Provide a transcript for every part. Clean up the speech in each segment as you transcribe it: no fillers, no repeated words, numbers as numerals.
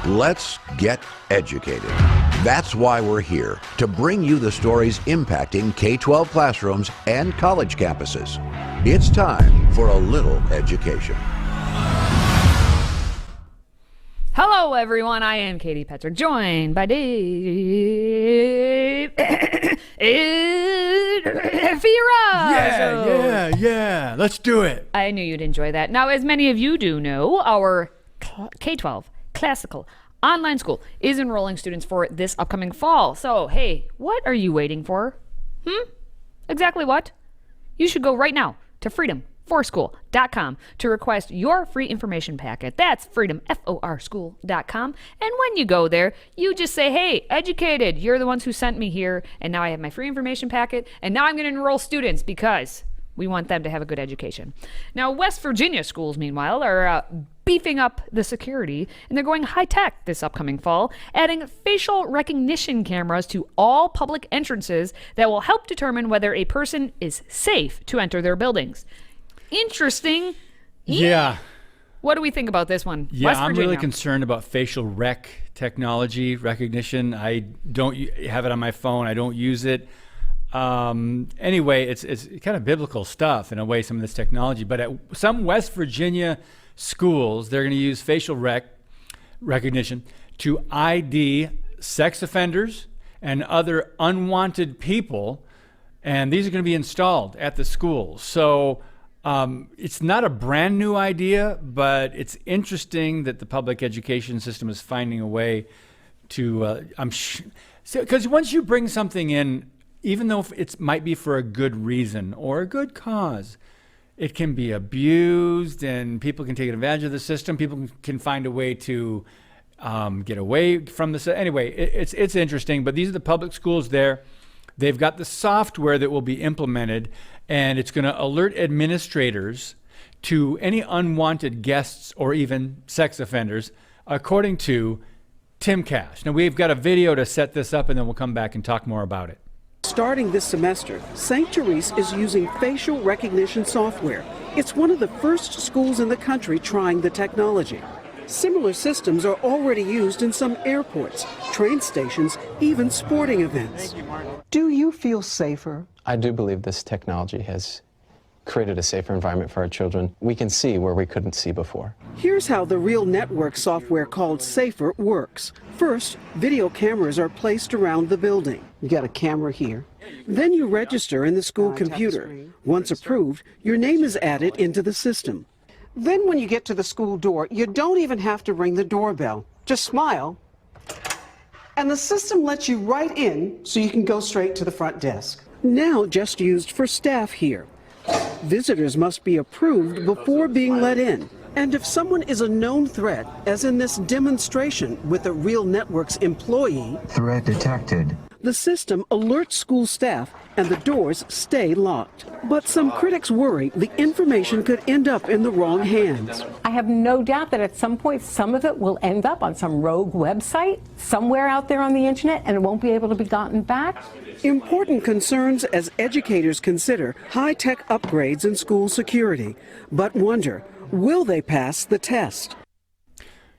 Let's get educated. That's why we're here, to bring you the stories impacting K-12 classrooms and college campuses. It's time for a little education. Hello, everyone. I am Katie Petrick, joined by Dave Fira. Yeah. Let's do it. I knew you'd enjoy that. Now, as many of you do know, our K-12 classical online school is enrolling students for this upcoming fall. So, hey, what are you waiting for? Exactly what? You should go right now to FreedomForSchool.com to request your free information packet. That's FreedomForSchool.com. And when you go there, you just say, hey, educated, you're the ones who sent me here, and now I have my free information packet, and now I'm going to enroll students because we want them to have a good education. Now, West Virginia schools, meanwhile, are beefing up the security, and they're going high-tech this upcoming fall, adding facial recognition cameras to all public entrances that will help determine whether a person is safe to enter their buildings. Interesting. Yeah. What do we think about this one? Yeah, West I'm Virginia. really concerned about facial technology, recognition. I don't have it on my phone. I don't use it. Anyway, it's kind of biblical stuff in a way, some of this technology. But at some West Virginia schools, they're going to use facial recognition to ID sex offenders and other unwanted people. And these are going to be installed at the schools. So it's not a brand new idea, but it's interesting that the public education system is finding a way to, because once you bring something in, even though it might be for a good reason or a good cause, it can be abused and people can take advantage of the system. People can find a way to get away from this. Anyway, it's interesting, but these are the public schools there. They've got the software that will be implemented, and it's going to alert administrators to any unwanted guests or even sex offenders, according to Tim Cash. Now, we've got a video to set this up, and then we'll come back and talk more about it. Starting this semester, St. Therese is using facial recognition software. It's one of the first schools in the country trying the technology. Similar systems are already used in some airports, train stations, even sporting events. Do you feel safer? I do believe this technology has created a safer environment for our children. We can see where we couldn't see before. Here's how the real network software called Safer works. First, video cameras are placed around the building. You got a camera here. Then you register in the school computer. Once approved, your name is added into the system. Then when you get to the school door, you don't even have to ring the doorbell. Just smile, and the system lets you right in so you can go straight to the front desk. Now just used for staff here. Visitors must be approved before being let in. And if someone is a known threat, as in this demonstration with a Real Networks employee, threat detected, the system alerts school staff and the doors stay locked. But some critics worry the information could end up in the wrong hands. I have no doubt that at some point some of it will end up on some rogue website somewhere out there on the internet, and it won't be able to be gotten back. Important concerns as educators consider high-tech upgrades in school security, but wonder, will they pass the test?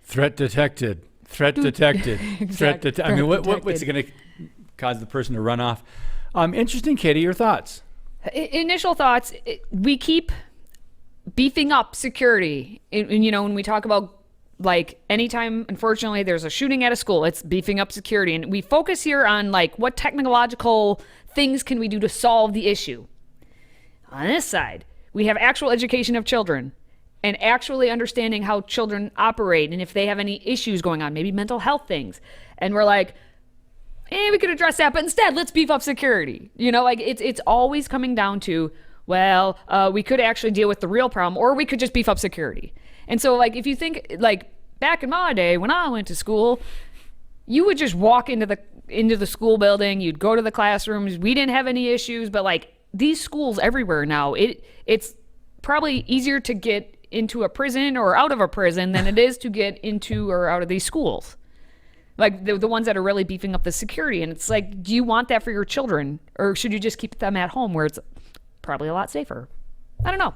Threat detected. Threat detected. Exactly. I mean, what's it going to cause the person to run off? Interesting, Katie, your thoughts? Initial thoughts, we keep beefing up security. When we talk about, like, anytime, unfortunately, there's a shooting at a school, it's beefing up security. And we focus here on, like, what technological things can we do to solve the issue. On this side, we have actual education of children and actually understanding how children operate and if they have any issues going on, maybe mental health things. And we're like, we could address that, but instead, let's beef up security. It's always coming down to, we could actually deal with the real problem, or we could just beef up security. And so, like, if you think, like, back in my day when I went to school, you would just walk into the school building, you'd go to the classrooms, we didn't have any issues, but, like, these schools everywhere now, it's probably easier to get into a prison or out of a prison than it is to get into or out of these schools. Like the ones that are really beefing up the security. And it's like, do you want that for your children? Or should you just keep them at home where it's probably a lot safer? I don't know.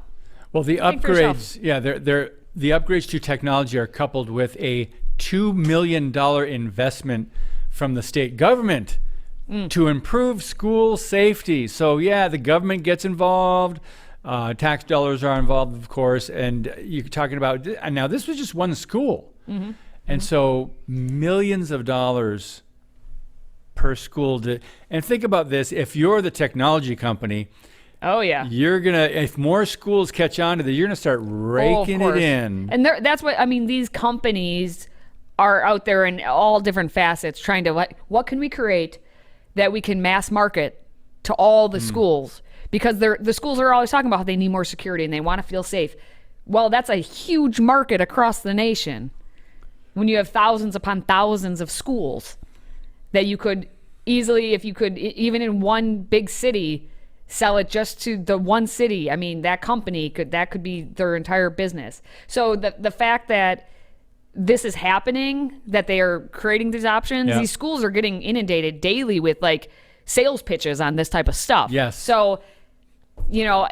Well, the upgrades, the upgrades to technology are coupled with a $2 million investment from the state government to improve school safety. So yeah, the government gets involved. Tax dollars are involved, of course. And you're talking about, and now this was just one school. And so millions of dollars per school. And think about this. If you're the technology company, oh yeah, you're gonna, if more schools catch on to that, you're gonna start raking it in. And that's what I mean. These companies are out there in all different facets trying to, like, what can we create that we can mass market to all the schools, because the schools are always talking about how they need more security and they want to feel safe. Well, that's a huge market across the nation when you have thousands upon thousands of schools that you could easily, if you could, even in one big city, sell it just to the one city. I mean, that company could be their entire business. So the fact that this is happening, that they are creating these options, these schools are getting inundated daily with like sales pitches on this type of stuff. Yes. So, you know.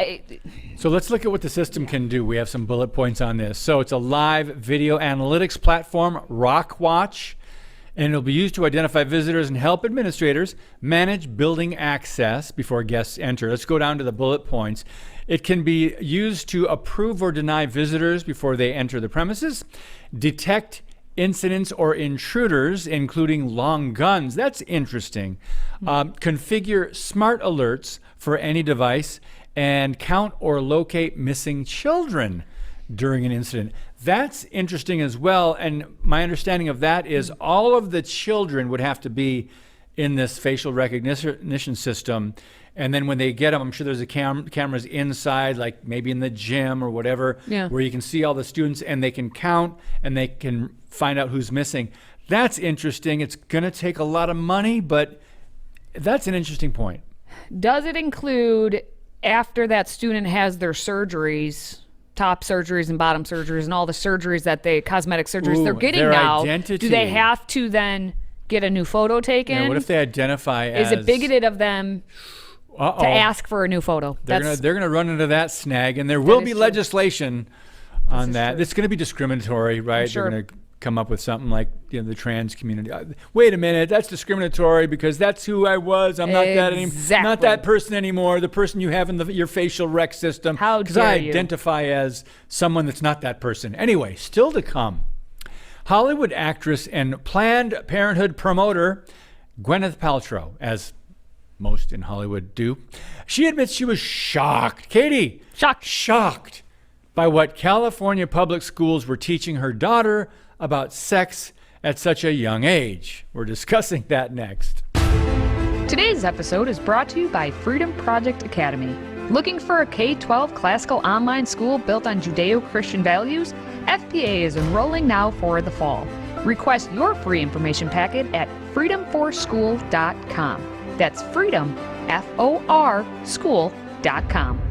So let's look at what the system can do. We have some bullet points on this. So it's a live video analytics platform, Rockwatch, and it'll be used to identify visitors and help administrators manage building access before guests enter. Let's go down to the bullet points. It can be used to approve or deny visitors before they enter the premises, detect incidents or intruders, including long guns. That's interesting. Configure smart alerts for any device, and count or locate missing children during an incident. That's interesting as well. And my understanding of that is all of the children would have to be in this facial recognition system. And then when they get them, I'm sure there's cameras inside, like maybe in the gym or whatever, where you can see all the students and they can count and they can find out who's missing. That's interesting. It's going to take a lot of money, but that's an interesting point. Does it include, after that student has their surgeries, top surgeries and bottom surgeries and all the surgeries that cosmetic surgeries they're getting their now, identity. Do they have to then get a new photo taken? Yeah, what if they identify as... Is it bigoted of them to ask for a new photo? They're gonna run into that snag, and there will be legislation on that. It's gonna be discriminatory, right? Sure. They're gonna come up with something like, you know, the trans community. Wait a minute, that's discriminatory because that's who I was. I'm not that anymore. Not that person anymore. The person you have in your facial rec system. How dare you? Because I identify as someone that's not that person. Anyway, still to come. Hollywood actress and Planned Parenthood promoter Gwyneth Paltrow, as most in Hollywood do, she admits she was shocked. Katie, shocked by what California public schools were teaching her daughter about sex at such a young age. We're discussing that next. Today's episode is brought to you by FreedomProject Academy. Looking for a K-12 classical online school built on Judeo-Christian values? FPA is enrolling now for the fall. Request your free information packet at freedomforschool.com. That's freedom, F-O-R, school.com.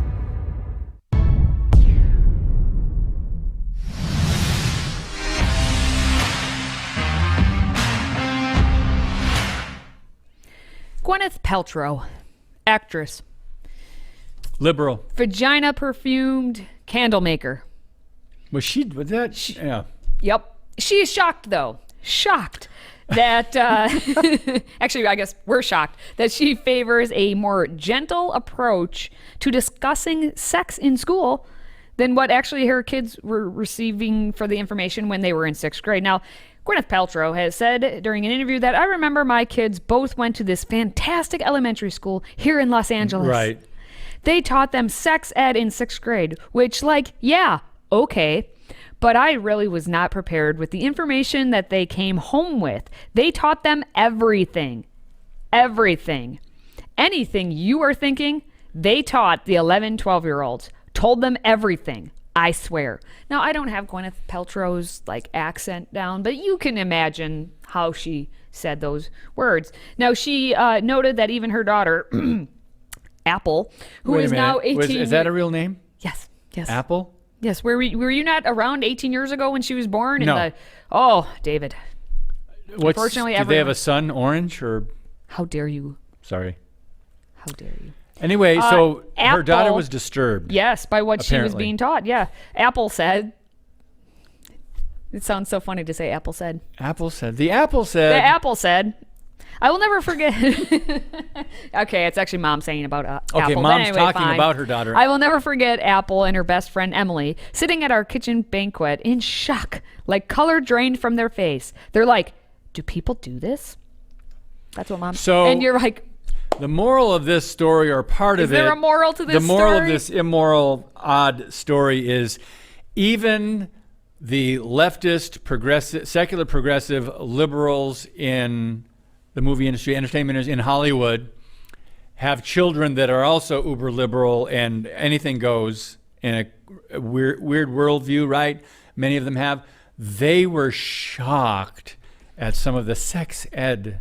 Gwyneth Paltrow, actress. Liberal. Vagina perfumed candle maker. Was that? Yeah. Yep. She is shocked, though. Shocked that, actually, I guess we're shocked that she favors a more gentle approach to discussing sex in school than what actually her kids were receiving for the information when they were in 6th grade. Now, Gwyneth Paltrow has said during an interview that I remember my kids both went to this fantastic elementary school here in Los Angeles. Right. They taught them sex ed in 6th grade, which, like, yeah, okay. But I really was not prepared with the information that they came home with. They taught them everything. Everything. Anything you are thinking, they taught the 11, 12-year-olds. Told them everything. I swear. Now, I don't have Gwyneth Paltrow's like accent down, but you can imagine how she said those words. Now, she noted that even her daughter, Apple, who is now 18. Is that a real name? Yes. Yes. Apple? Yes. Were you not around 18 years ago when she was born? No. Oh, David. Unfortunately, do they have a son, Orange, or? How dare you? Sorry. How dare you? Anyway, so Apple, her daughter was disturbed. Yes, by what she was being taught. Yeah. Apple said, It sounds so funny to say Apple said. Apple said. The Apple said. The Apple said. I will never forget. Okay, it's actually Mom saying about Apple. Okay, but Mom's anyway, talking fine. about her daughter. I will never forget Apple and her best friend Emily sitting at our kitchen banquet in shock, like color drained from their face. They're like, "Do people do this?" That's what Mom. So, and you're like, the moral of this story, or part of it. Is there a moral to this story? The moral story? of this immoral, odd story is even the leftist, progressive, secular progressive liberals in the movie industry, entertainment industry in Hollywood have children that are also uber liberal and anything goes in a weird worldview, right? Many of them have. They were shocked at some of the sex ed.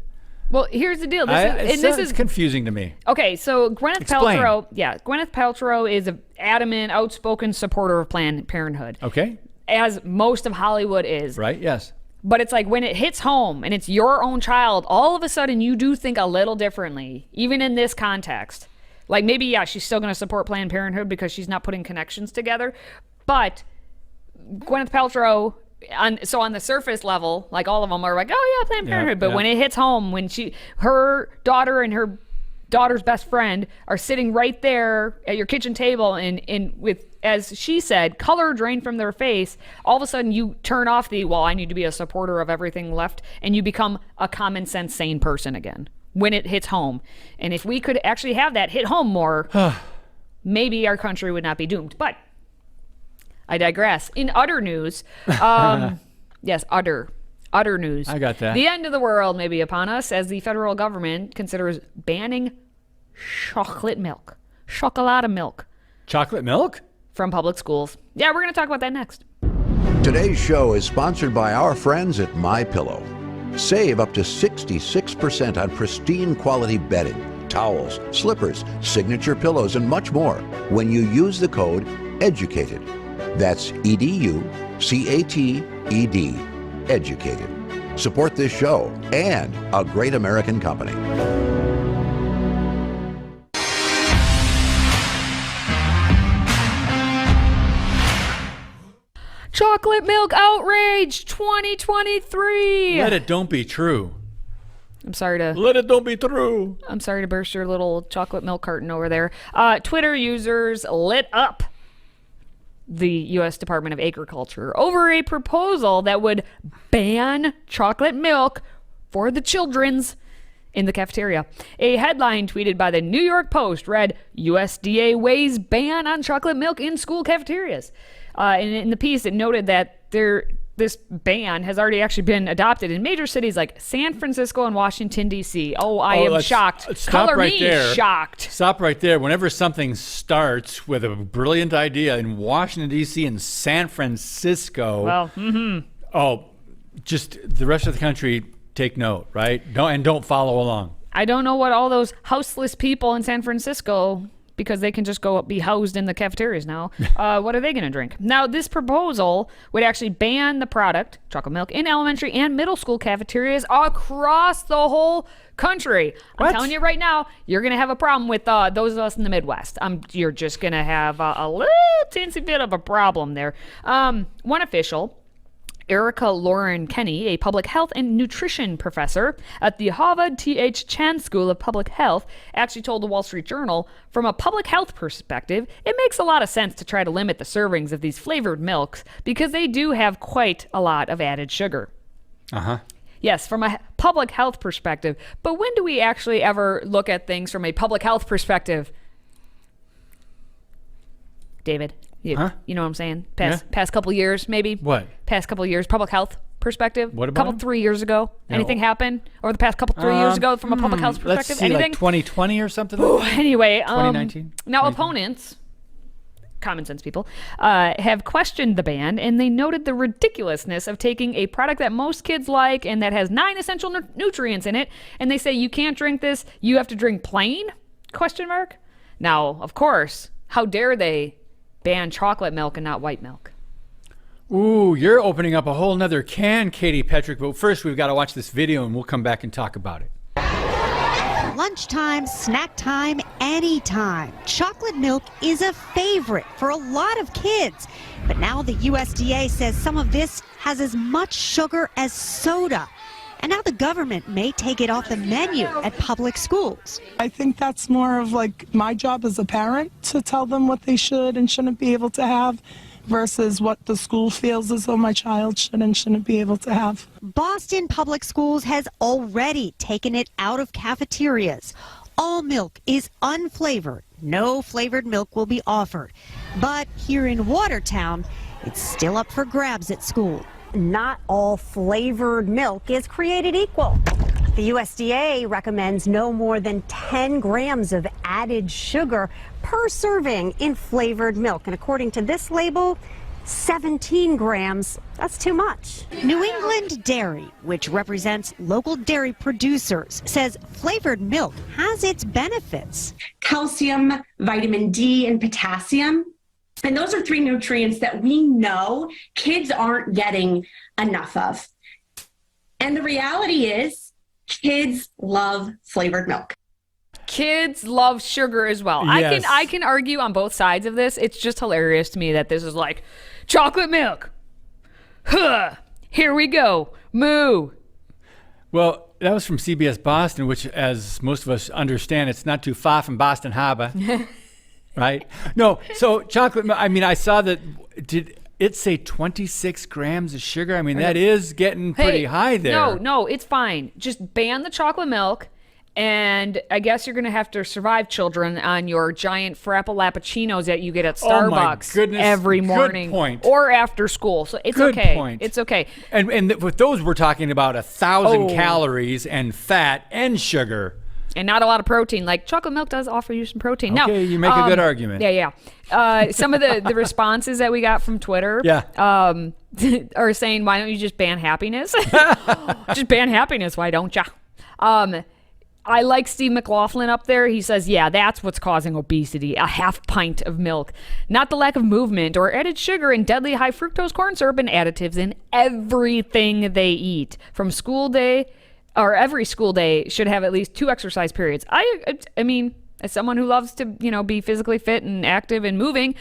well, here's the deal. This is confusing to me. Okay, so Gwyneth Explain. Paltrow is an adamant, outspoken supporter of Planned Parenthood, Okay, as most of Hollywood is. right? Yes. But it's like when it hits home and it's your own child, all of a sudden you do think a little differently, even in this context. Like maybe, yeah, she's still going to support Planned Parenthood because she's not putting connections together. But Gwyneth Paltrow, on the surface level, like all of them are like, oh yeah, Planned Parenthood. But when it hits home, when her daughter and her daughter's best friend are sitting right there at your kitchen table and with, as she said, color drained from their face, all of a sudden you turn off I need to be a supporter of everything left, and you become a common sense sane person again when it hits home. And if we could actually have that hit home more, maybe our country would not be doomed. But I digress. In utter news, yes, utter news. I got that. The end of the world may be upon us as the federal government considers banning chocolate milk, chocolate milk, Chocolate milk? from public schools. Yeah, we're going to talk about that next. Today's show is sponsored by our friends at MyPillow. Save up to 66% on pristine quality bedding, towels, slippers, signature pillows, and much more when you use the code EDUCATED. That's EDUCATED. Educated. Support this show and a great American company. Chocolate milk outrage 2023. Let it don't be true. I'm sorry to Let it don't be true. I'm sorry to burst your little chocolate milk carton over there. Twitter users lit up the U.S. Department of Agriculture over a proposal that would ban chocolate milk for the children's in the cafeteria. A headline tweeted by the New York Post read, USDA weighs ban on chocolate milk in school cafeterias. And in the piece, it noted that this ban has already actually been adopted in major cities like San Francisco and Washington, D.C. Oh, I am shocked. Stop Color right me there. shocked. Stop right there. Whenever something starts with a brilliant idea in Washington, D.C. and San Francisco, Well, just the rest of the country take note, right? Don't follow along. I don't know what all those houseless people in San Francisco, because they can just go be housed in the cafeterias now. What are they going to drink? Now, this proposal would actually ban the product, chocolate milk, in elementary and middle school cafeterias across the whole country. I'm telling you right now, you're going to have a problem with those of us in the Midwest. You're just going to have a little teensy bit of a problem there. One official, Erica Lauren Kenny, a public health and nutrition professor at the Harvard T.H. Chan School of Public Health, actually told the Wall Street Journal, from a public health perspective, it makes a lot of sense to try to limit the servings of these flavored milks because they do have quite a lot of added sugar. Yes, from a public health perspective. But when do we actually ever look at things from a public health perspective? David? You know what I'm saying? Past couple years, maybe? What? Past couple years, public health perspective? What about Couple 3 years ago? Anything happen over the past couple 3 years ago from a public health perspective? Let's see, Anything? like 2020 or something like that? Anyway, 2019? Now opponents, common sense people, have questioned the ban, and they noted the ridiculousness of taking a product that most kids like and that has 9 essential nutrients in it, and they say you can't drink this, you have to drink plain? Question mark. Now, of course, how dare they ban chocolate milk and not white milk? Ooh, you're opening up a whole nother can, Katie Petrick. But first, we've got to watch this video, and we'll come back and talk about it. Lunchtime, snack time, anytime. Chocolate milk is a favorite for a lot of kids. But now the USDA says some of this has as much sugar as soda. And now the government may take it off the menu at public schools. I think that's more of like my job as a parent to tell them what they should and shouldn't be able to have versus what the school feels as though my child should and shouldn't be able to have. Boston Public Schools has already taken it out of cafeterias. All milk is unflavored. No flavored milk will be offered. But here in Watertown, it's still up for grabs at school. Not all flavored milk is created equal. The USDA recommends no more than 10 grams of added sugar per serving in flavored milk. And according to this label, 17 grams, that's too much. New England Dairy, which represents local dairy producers, says flavored milk has its benefits. Calcium, vitamin D, and potassium. And those are 3 nutrients that we know kids aren't getting enough of. And the reality is, kids love flavored milk. Kids love sugar as well. Yes. I can argue on both sides of this. It's just hilarious to me that this is like chocolate milk. Huh. Here we go. Moo. Well, that was from CBS Boston, which, as most of us understand, it's not too far from Boston Harbor. Right? No, so chocolate, I mean, I saw that, did it say 26 grams of sugar? I mean, that is getting pretty high there. No, it's fine. Just ban the chocolate milk, and I guess you're going to have to survive, children, on your giant Frappuccinos that you get at Oh my Starbucks goodness, every good morning point. or after school. So it's Good okay. point. It's okay. And with those, we're talking about 1,000 calories and fat and sugar. And not a lot of protein. Like chocolate milk does offer you some protein. Okay, you make a good argument. Yeah. Some of the responses that we got from Twitter are saying, why don't you just ban happiness? Just ban happiness, why don't ya? I like Steve McLaughlin up there. He says, yeah, that's what's causing obesity. A half pint of milk. Not the lack of movement or added sugar and deadly high fructose corn syrup and additives in everything they eat. From school day, or every school day should have at least 2 exercise periods. I mean, as someone who loves to, be physically fit and active and moving,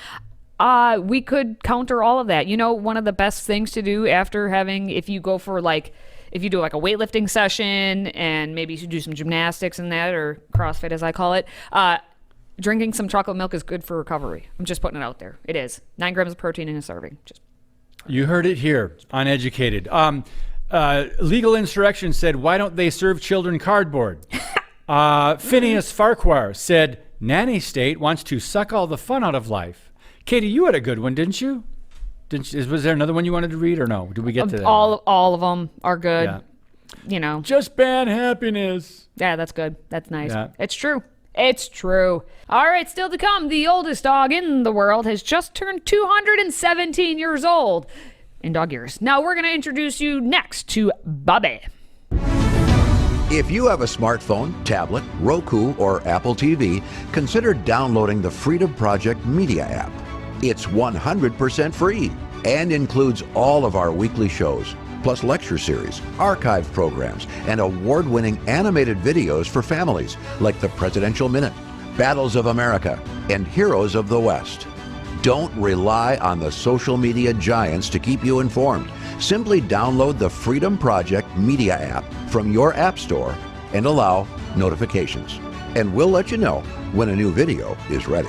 we could counter all of that. One of the best things to do after if you go for if you do like a weightlifting session and maybe you should do some gymnastics and that, or CrossFit as I call it, drinking some chocolate milk is good for recovery. I'm just putting it out there. It is. 9 grams of protein in a serving. You heard it here, Uneducated. Legal Insurrection said, why don't they serve children cardboard? Phineas Farquhar said, nanny state wants to suck all the fun out of life. Katie, you had a good one, didn't you? Was there another one you wanted to read, or no? Did we get to that? All of them are good. Yeah. Just ban happiness. Yeah, that's good. That's nice. Yeah. It's true. It's true. All right, still to come, the oldest dog in the world has just turned 217 years old. In dog years. Now we're going to introduce you next to Bobby. If you have a smartphone, tablet, Roku, or Apple TV, consider downloading the Freedom Project Media app. It's 100% free and includes all of our weekly shows, plus lecture series, archive programs, and award-winning animated videos for families like the Presidential Minute, Battles of America, and Heroes of the West. Don't rely on the social media giants to keep you informed. Simply download the Freedom Project Media app from your app store and allow notifications. And we'll let you know when a new video is ready.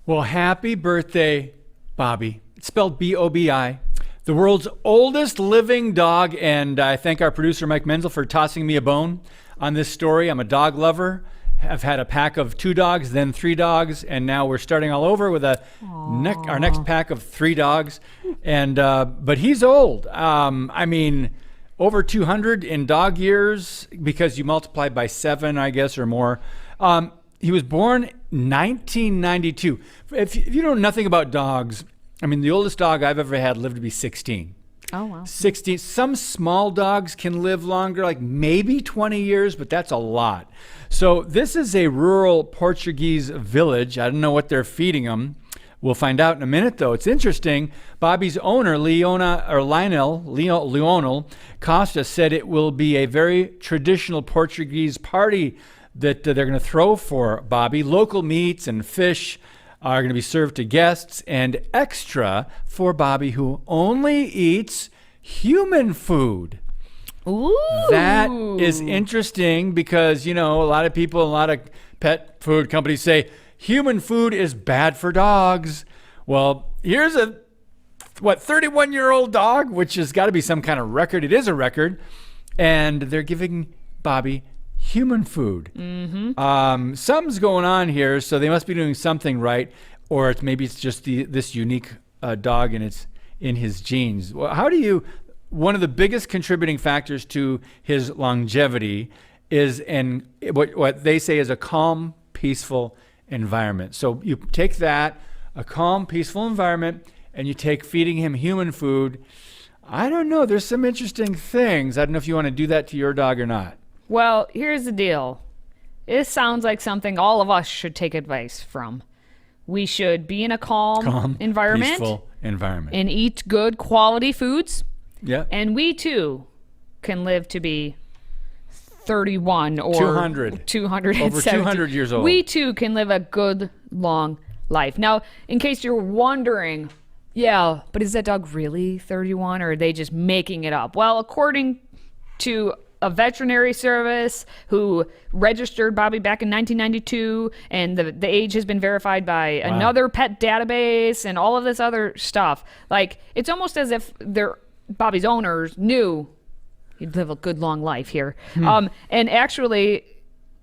Well, happy birthday, Bobby. It's spelled B-O-B-I. The world's oldest living dog, and I thank our producer Mike Menzel for tossing me a bone on this story. I'm a dog lover. I've had a pack of 2 dogs, then 3 dogs, and now we're starting all over with our next pack of 3 dogs. And but he's old. I mean, over 200 in dog years, because you multiply by 7, I guess, or more. He was born 1992. If you know nothing about dogs, I mean, the oldest dog I've ever had lived to be 16. Oh, wow. 16. Some small dogs can live longer, like maybe 20 years, but that's a lot. So this is a rural Portuguese village. I don't know what they're feeding them, We'll find out in a minute, though. It's interesting. Bobby's owner, Lionel Costa, said it will be a very traditional Portuguese party that they're going to throw for Bobby. Local meats and fish are going to be served to guests, and extra for Bobby, who only eats human food. Ooh. That is interesting because, a lot of people, a lot of pet food companies say human food is bad for dogs. Well, here's a 31-year-old dog, which has got to be some kind of record. It is a record. And they're giving Bobby human food. Mm-hmm. Something's going on here, so they must be doing something right. Or maybe it's just this unique dog and it's in his genes. Well, one of the biggest contributing factors to his longevity is what they say is a calm, peaceful environment. So you take that, a calm, peaceful environment, and you take feeding him human food. I don't know. There's some interesting things. I don't know if you want to do that to your dog or not. Well, here's the deal. It sounds like something all of us should take advice from. We should be in a calm environment, peaceful environment, and eat good quality foods. Yeah. And we too can live to be 31 or 200 over 200 years old. We too can live a good long life. Now, in case you're wondering, yeah, but is that dog really 31 or are they just making it up? Well, according to a veterinary service who registered Bobby back in 1992, and the age has been verified by another pet database and all of this other stuff. Like, it's almost as if Bobby's owners knew he'd live a good long life here. And actually,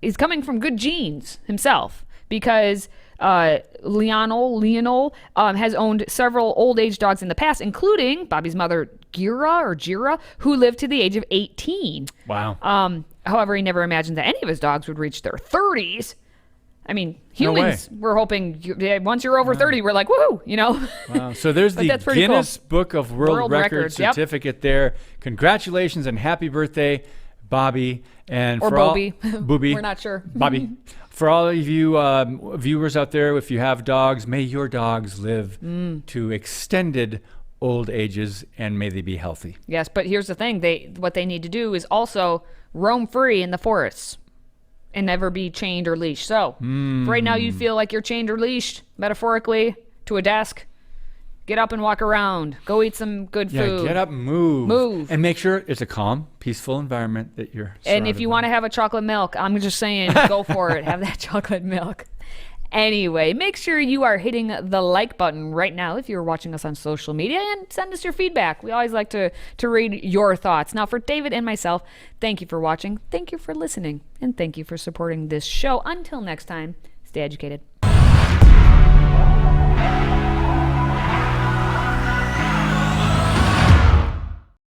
he's coming from good genes himself, because Lionel has owned several old age dogs in the past, including Bobby's mother, Gira, who lived to the age of 18. Wow. However, he never imagined that any of his dogs would reach their 30s. I mean, humans, we're hoping once you're over 30, we're like, woohoo, Wow. So there's the Guinness Book of World Records certificate there. Congratulations and happy birthday, Bobby. And or for Bobby. Booby. We're not sure. Bobby. For all of you viewers out there, if you have dogs, may your dogs live to extended old ages, and may they be healthy. Yes, but here's the thing. What they need to do is also roam free in the forests and never be chained or leashed. So if right now you feel like you're chained or leashed, metaphorically, to a desk, get up and walk around. Go eat some good food. Yeah, get up and move. And make sure it's a calm, peaceful environment that you're surrounded And if you want to have a chocolate milk, I'm just saying, go for it. Have that chocolate milk. Anyway, make sure you are hitting the like button right now if you're watching us on social media, and send us your feedback. We always like to read your thoughts. Now, for David and myself, thank you for watching, thank you for listening, and thank you for supporting this show. Until next time, stay educated.